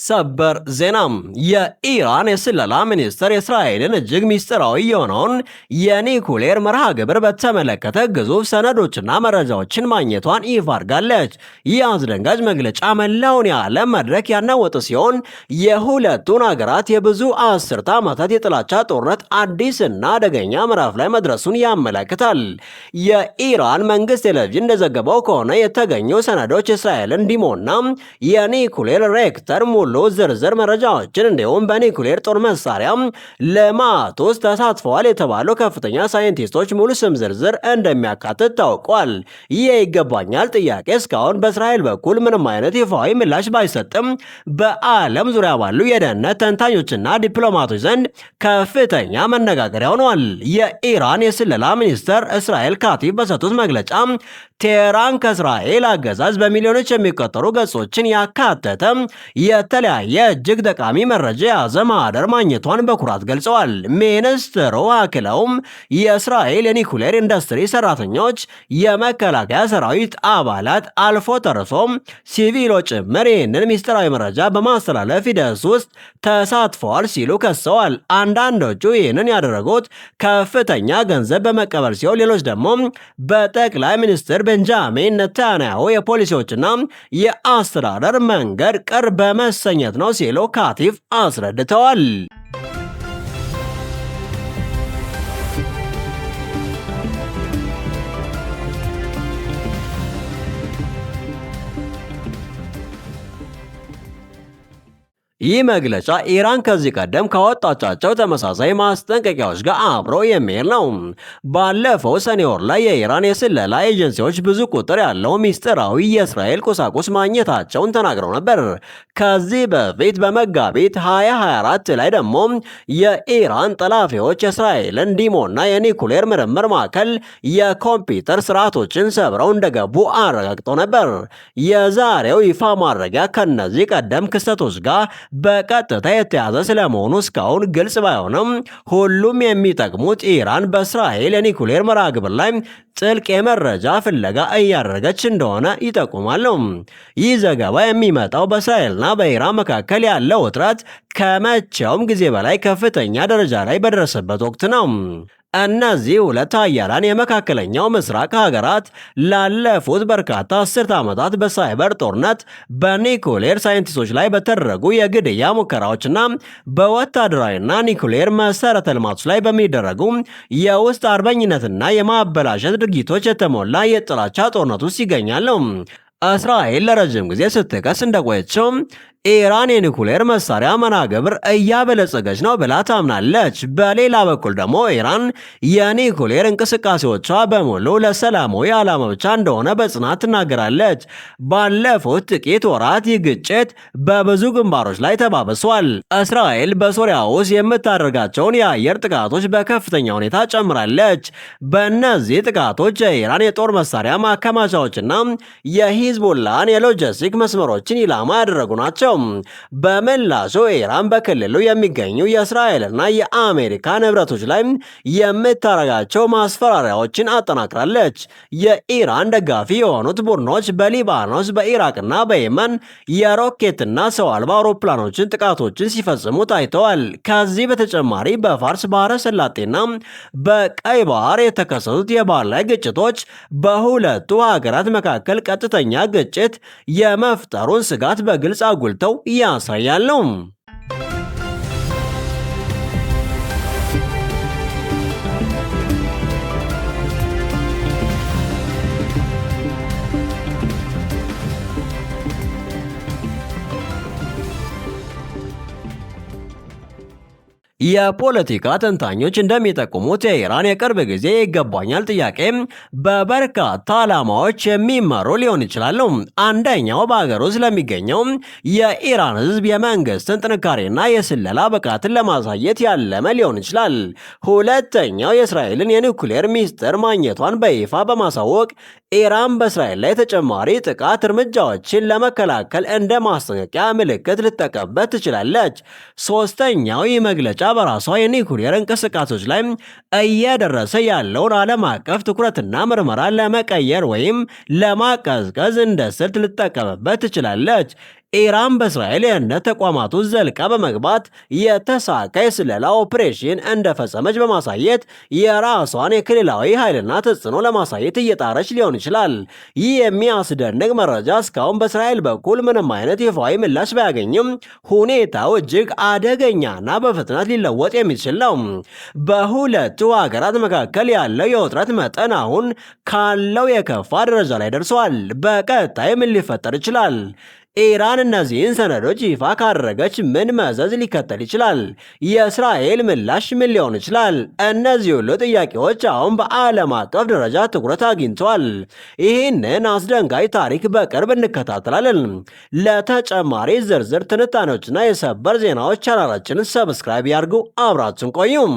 ሰበር ዜና የኢራን የስለላ ሚኒስትር የእስራኤልን እጅግ ሚስጥራዊ የሆነውን የኒኩሌር መርሃ ግብር በተመለከተ ግዙፍ ሰነዶችና መረጃዎችን ማግኘቷን ይፋ አድርጋለች። ይህ አስደንጋጭ መግለጫ መላውን የዓለም መድረክ ያናወጠ ሲሆን የሁለቱን ሀገራት የብዙ አስርተ ዓመታት የጥላቻ ጦርነት አዲስና አደገኛ ምዕራፍ ላይ መድረሱን ያመለክታል። የኢራን መንግስት ቴሌቪዥን እንደዘገበው ከሆነ የተገኙ ሰነዶች የእስራኤልን ዲሞና የኒኩሌር ሬክተር ሙሉ ዝርዝር መረጃዎችን እንዲሁም በኒኩሌር ጦር መሳሪያ ልማት ውስጥ ተሳትፈዋል የተባሉ ከፍተኛ ሳይንቲስቶች ሙሉ ስም ዝርዝር እንደሚያካትት ታውቋል። ይህ ይገባኛል ጥያቄ እስካሁን በእስራኤል በኩል ምንም አይነት ይፋዊ ምላሽ ባይሰጥም በዓለም ዙሪያ ባሉ የደህንነት ተንታኞችና ዲፕሎማቶች ዘንድ ከፍተኛ መነጋገሪያ ሆኗል። የኢራን የስለላ ሚኒስትር እስራኤል ካቲብ በሰጡት መግለጫ ቴህራን ከእስራኤል አገዛዝ በሚሊዮኖች የሚቆጠሩ ገጾችን ያካተተ የተለያየ እጅግ ጠቃሚ መረጃ የያዘ ማህደር ማግኘቷን በኩራት ገልጸዋል። ሚኒስትሩ አክለውም የእስራኤል የኒኩሌር ኢንዱስትሪ ሰራተኞች፣ የመከላከያ ሰራዊት አባላት አልፎ ተርፎም ሲቪሎች ጭምር ይህንን ሚስጥራዊ መረጃ በማስተላለፍ ሂደት ውስጥ ተሳትፈዋል ሲሉ ከሰዋል። አንዳንዶቹ ይህንን ያደረጉት ከፍተኛ ገንዘብ በመቀበል ሲሆን ሌሎች ደግሞ በጠቅላይ ሚኒስትር ቤንጃሚን ኔታንያሁ የፖሊሲዎችና የአስተዳደር መንገድ ቅርብ በመሰኘት ነው ሲሉ ካቲፍ አስረድተዋል። ይህ መግለጫ ኢራን ከዚህ ቀደም ካወጣቻቸው ተመሳሳይ ማስጠንቀቂያዎች ጋር አብሮ የሚሄድ ነው። ባለፈው ሰኔ ወር ላይ የኢራን የስለላ ኤጀንሲዎች ብዙ ቁጥር ያለው ሚስጥራዊ የእስራኤል ቁሳቁስ ማግኘታቸውን ተናግረው ነበር። ከዚህ በፊት በመጋቢት 2024 ላይ ደግሞ የኢራን ጠላፊዎች የእስራኤልን ዲሞና የኒኩሌር ምርምር ማዕከል የኮምፒውተር ስርዓቶችን ሰብረው እንደገቡ አረጋግጠው ነበር። የዛሬው ይፋ ማድረጊያ ከነዚህ ቀደም ክስተቶች ጋር በቀጥታ የተያዘ ስለመሆኑ እስካሁን ግልጽ ባይሆንም ሁሉም የሚጠቅሙት ኢራን በእስራኤል የኒኩሌር መርሃ ግብር ላይ ጥልቅ የመረጃ ፍለጋ እያደረገች እንደሆነ ይጠቁማሉ። ይህ ዘገባ የሚመጣው በእስራኤልና በኢራን መካከል ያለው ውጥረት ከመቼውም ጊዜ በላይ ከፍተኛ ደረጃ ላይ በደረሰበት ወቅት ነው። እነዚህ ሁለት ሀያላን የመካከለኛው ምስራቅ ሀገራት ላለፉት በርካታ አስርተ ዓመታት በሳይበር ጦርነት፣ በኒኩሌር ሳይንቲስቶች ላይ በተደረጉ የግድያ ሙከራዎችና በወታደራዊና ኒኩሌር መሰረተ ልማቶች ላይ በሚደረጉ የውስጥ አርበኝነትና የማበላሸት ድርጊቶች የተሞላ የጥላቻ ጦርነት ውስጥ ይገኛሉ። እስራኤል ለረጅም ጊዜ ስትከስ እንደቆየችው ኢራን የኒኩሌር መሳሪያ መርሃ ግብር እያበለጸገች ነው ብላ ታምናለች። በሌላ በኩል ደግሞ ኢራን የኒኩሌር እንቅስቃሴዎቿ በሙሉ ለሰላማዊ ዓላማ ብቻ እንደሆነ በጽናት ትናገራለች። ባለፉት ጥቂት ወራት ይህ ግጭት በብዙ ግንባሮች ላይ ተባብሷል። እስራኤል በሶሪያ ውስጥ የምታደርጋቸውን የአየር ጥቃቶች በከፍተኛ ሁኔታ ጨምራለች። በእነዚህ ጥቃቶች የኢራን የጦር መሳሪያ ማከማቻዎችና የሂዝቦላን የሎጂስቲክ መስመሮችን ኢላማ ያደረጉ ናቸው። በምላሹ ኢራን በክልሉ የሚገኙ የእስራኤልና የአሜሪካ ንብረቶች ላይ የምታረጋቸው ማስፈራሪያዎችን አጠናክራለች። የኢራን ደጋፊ የሆኑት ቡድኖች በሊባኖስ፣ በኢራቅና በየመን የሮኬትና ሰው አልባ አውሮፕላኖችን ጥቃቶችን ሲፈጽሙ ታይተዋል። ከዚህ በተጨማሪ በፋርስ ባህረ ሰላጤና በቀይ ባህር የተከሰቱት የባህር ላይ ግጭቶች በሁለቱ ሀገራት መካከል ቀጥተኛ ግጭት የመፍጠሩን ስጋት በግልጽ አጉልተው ያሳያሉ። የፖለቲካ ተንታኞች እንደሚጠቁሙት የኢራን የቅርብ ጊዜ ይገባኛል ጥያቄ በበርካታ ዓላማዎች የሚመሩ ሊሆን ይችላሉ። አንደኛው በሀገር ውስጥ ለሚገኘው የኢራን ሕዝብ የመንግስትን ጥንካሬና የስለላ ብቃትን ለማሳየት ያለመ ሊሆን ይችላል። ሁለተኛው የእስራኤልን የኒኩሌር ሚስጥር ማግኘቷን በይፋ በማሳወቅ ኢራን በእስራኤል ላይ ተጨማሪ ጥቃት እርምጃዎችን ለመከላከል እንደ ማስጠንቀቂያ ምልክት ልትጠቀምበት ትችላለች። ሶስተኛው ይህ መግለጫ በራሷ የኒኩሌር እንቅስቃሴዎች ላይ እየደረሰ ያለውን ዓለም አቀፍ ትኩረትና ምርመራ ለመቀየር ወይም ለማቀዝቀዝ እንደ ስልት ልትጠቀምበት ትችላለች። ኢራን በእስራኤል የደህንነት ተቋማት ውስጥ ዘልቃ በመግባት የተሳካ የስለላ ኦፕሬሽን እንደፈጸመች በማሳየት የራሷን የክልላዊ ኃይልና ተጽዕኖ ለማሳየት እየጣረች ሊሆን ይችላል። ይህ የሚያስደንቅ መረጃ እስካሁን በእስራኤል በኩል ምንም አይነት ይፋዊ ምላሽ ባያገኝም ሁኔታው እጅግ አደገኛና በፍጥነት ሊለወጥ የሚችል ነው። በሁለቱ ሀገራት መካከል ያለው የውጥረት መጠን አሁን ካለው የከፋ ደረጃ ላይ ደርሷል። በቀጣይ ምን ሊፈጠር ይችላል? ኢራን እነዚህን ሰነዶች ይፋ ካደረገች ምን መዘዝ ሊከተል ይችላል? የእስራኤል ምላሽ ምን ሊሆን ይችላል? እነዚህ ሁሉ ጥያቄዎች አሁን በዓለም አቀፍ ደረጃ ትኩረት አግኝተዋል። ይህንን አስደንጋጭ ታሪክ በቅርብ እንከታተላለን። ለተጨማሪ ዝርዝር ትንታኔዎችና የሰበር ዜናዎች ቻናላችንን ሰብስክራይብ ያድርጉ። አብራችን ቆዩም።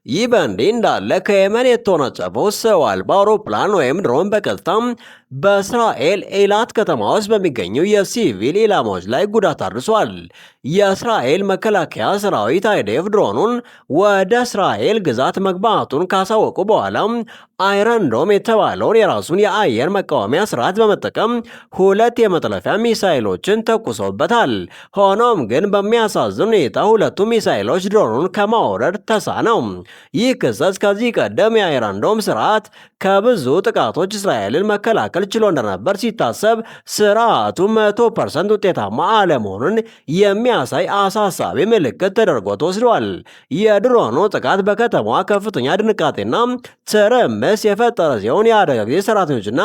ይህ በእንዲህ እንዳለ ከየመን የተወነጨፈው ሰው አልባ አውሮፕላን ወይም ድሮን በቀጥታም በእስራኤል ኤላት ከተማ ውስጥ በሚገኙ የሲቪል ኢላማዎች ላይ ጉዳት አድርሷል። የእስራኤል መከላከያ ሰራዊት አይዴፍ ድሮኑን ወደ እስራኤል ግዛት መግባቱን ካሳወቁ በኋላ አይረን ዶም የተባለውን የራሱን የአየር መቃወሚያ ስርዓት በመጠቀም 2 የመጥለፊያ ሚሳይሎችን ተኩሰውበታል። ሆኖም ግን በሚያሳዝን ሁኔታ ሁለቱም ሚሳይሎች ድሮኑን ከማውረድ ተሳነው። ይህ ክስተት ከዚህ ቀደም የአይረን ዶም ስርዓት ከብዙ ጥቃቶች እስራኤልን መከላከል ችሎ እንደነበር ሲታሰብ ስርዓቱ 100% ውጤታማ አለመሆኑን የሚያሳይ አሳሳቢ ምልክት ተደርጎ ተወስዷል። የድሮኑ ጥቃት በከተማዋ ከፍተኛ ድንጋጤና ትርምስ የፈጠረ ሲሆን የአደጋ ጊዜ ሰራተኞችና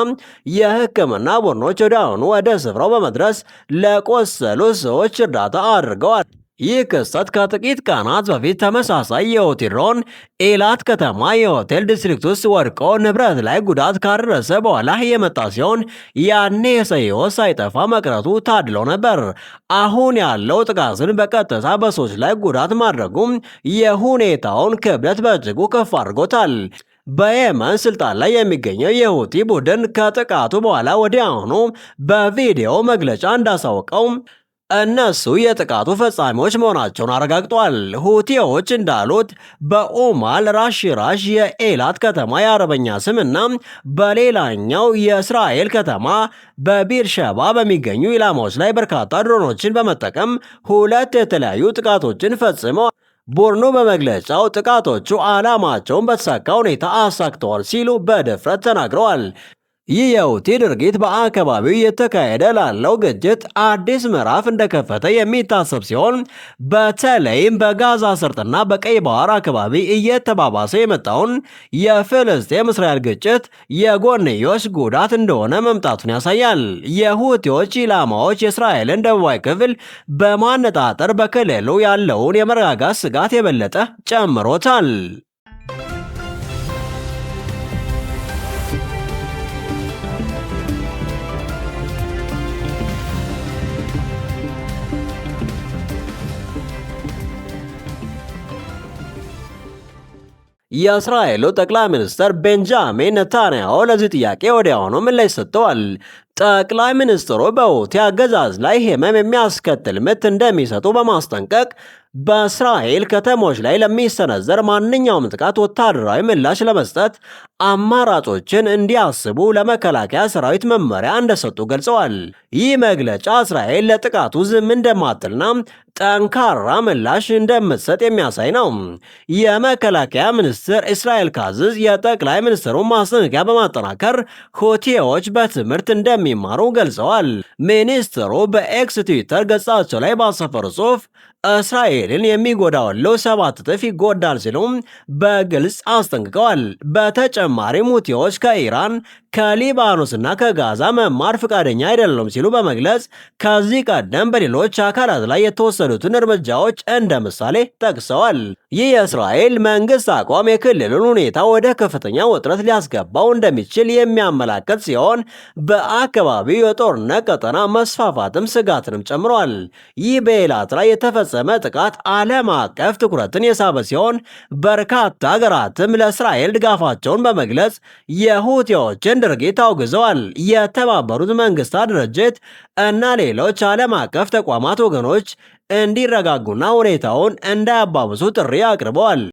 የሕክምና ቡድኖች ወዲያውኑ ወደ ስፍራው በመድረስ ለቆሰሉ ሰዎች እርዳታ አድርገዋል። ይህ ክስተት ከጥቂት ቀናት በፊት ተመሳሳይ የሁቲ ድሮን ኤላት ከተማ የሆቴል ዲስትሪክት ውስጥ ወድቆ ንብረት ላይ ጉዳት ካደረሰ በኋላ የመጣ ሲሆን ያኔ የሰው ሕይወት ሳይጠፋ መቅረቱ ታድሎ ነበር። አሁን ያለው ጥቃትን በቀጥታ በሰዎች ላይ ጉዳት ማድረጉም የሁኔታውን ክብደት በእጅጉ ከፍ አድርጎታል። በየመን ስልጣን ላይ የሚገኘው የሁቲ ቡድን ከጥቃቱ በኋላ ወዲያውኑ በቪዲዮ መግለጫ እንዳሳወቀው እነሱ የጥቃቱ ፈጻሚዎች መሆናቸውን አረጋግጧል። ሁቲዎች እንዳሉት በኡማል ራሽራሽ የኤላት ከተማ የአረበኛ ስምና በሌላኛው የእስራኤል ከተማ በቢርሸባ በሚገኙ ኢላማዎች ላይ በርካታ ድሮኖችን በመጠቀም 2 የተለያዩ ጥቃቶችን ፈጽመው ቡድኑ በመግለጫው ጥቃቶቹ ዓላማቸውን በተሳካ ሁኔታ አሳክተዋል ሲሉ በድፍረት ተናግረዋል። ይህ የሁቲ ድርጊት በአካባቢው እየተካሄደ ላለው ግጭት አዲስ ምዕራፍ እንደከፈተ የሚታሰብ ሲሆን በተለይም በጋዛ ሰርጥና በቀይ ባህር አካባቢ እየተባባሰ የመጣውን የፍልስጤም እስራኤል ግጭት የጎንዮሽ ጉዳት እንደሆነ መምጣቱን ያሳያል። የሁቲዎች ኢላማዎች የእስራኤልን ደቡባዊ ክፍል በማነጣጠር በክልሉ ያለውን የመረጋጋት ስጋት የበለጠ ጨምሮታል። የእስራኤሉ ጠቅላይ ሚኒስትር ቤንጃሚን ኔታንያሁ ለዚህ ጥያቄ ወዲያውኑ ምላሽ ሰጥተዋል። ጠቅላይ ሚኒስትሩ በሁቲ አገዛዝ ላይ ህመም የሚያስከትል ምት እንደሚሰጡ በማስጠንቀቅ በእስራኤል ከተሞች ላይ ለሚሰነዘር ማንኛውም ጥቃት ወታደራዊ ምላሽ ለመስጠት አማራጮችን እንዲያስቡ ለመከላከያ ሰራዊት መመሪያ እንደሰጡ ገልጸዋል። ይህ መግለጫ እስራኤል ለጥቃቱ ዝም እንደማትልና ጠንካራ ምላሽ እንደምትሰጥ የሚያሳይ ነው። የመከላከያ ሚኒስትር እስራኤል ካዝዝ የጠቅላይ ሚኒስትሩን ማስጠንቀቂያ በማጠናከር ሁቲዎች በትምህርት እንደሚማሩ ገልጸዋል። ሚኒስትሩ በኤክስ ትዊተር ገጻቸው ላይ ባሰፈሩ ጽሑፍ እስራኤልን የሚጎዳ ሁሉ 7 እጥፍ ይጎዳል ሲሉም በግልጽ አስጠንቅቀዋል። በተጨማሪም ሁቲዎች ከኢራን ከሊባኖስና ከጋዛ መማር ፈቃደኛ አይደለም ሲሉ በመግለጽ ከዚህ ቀደም በሌሎች አካላት ላይ የተወሰዱ የወሰዱትን እርምጃዎች እንደ ምሳሌ ጠቅሰዋል። ይህ የእስራኤል መንግስት አቋም የክልሉን ሁኔታ ወደ ከፍተኛ ውጥረት ሊያስገባው እንደሚችል የሚያመላክት ሲሆን በአካባቢው የጦርነት ቀጠና መስፋፋትም ስጋትንም ጨምሯል። ይህ በኤላት ላይ የተፈጸመ ጥቃት ዓለም አቀፍ ትኩረትን የሳበ ሲሆን በርካታ ሀገራትም ለእስራኤል ድጋፋቸውን በመግለጽ የሁቲዎችን ድርጊት አውግዘዋል። የተባበሩት መንግስታት ድርጅት እና ሌሎች ዓለም አቀፍ ተቋማት ወገኖች እንዲረጋጉና ሁኔታውን እንዳያባብሱ ጥሪ አቅርበዋል።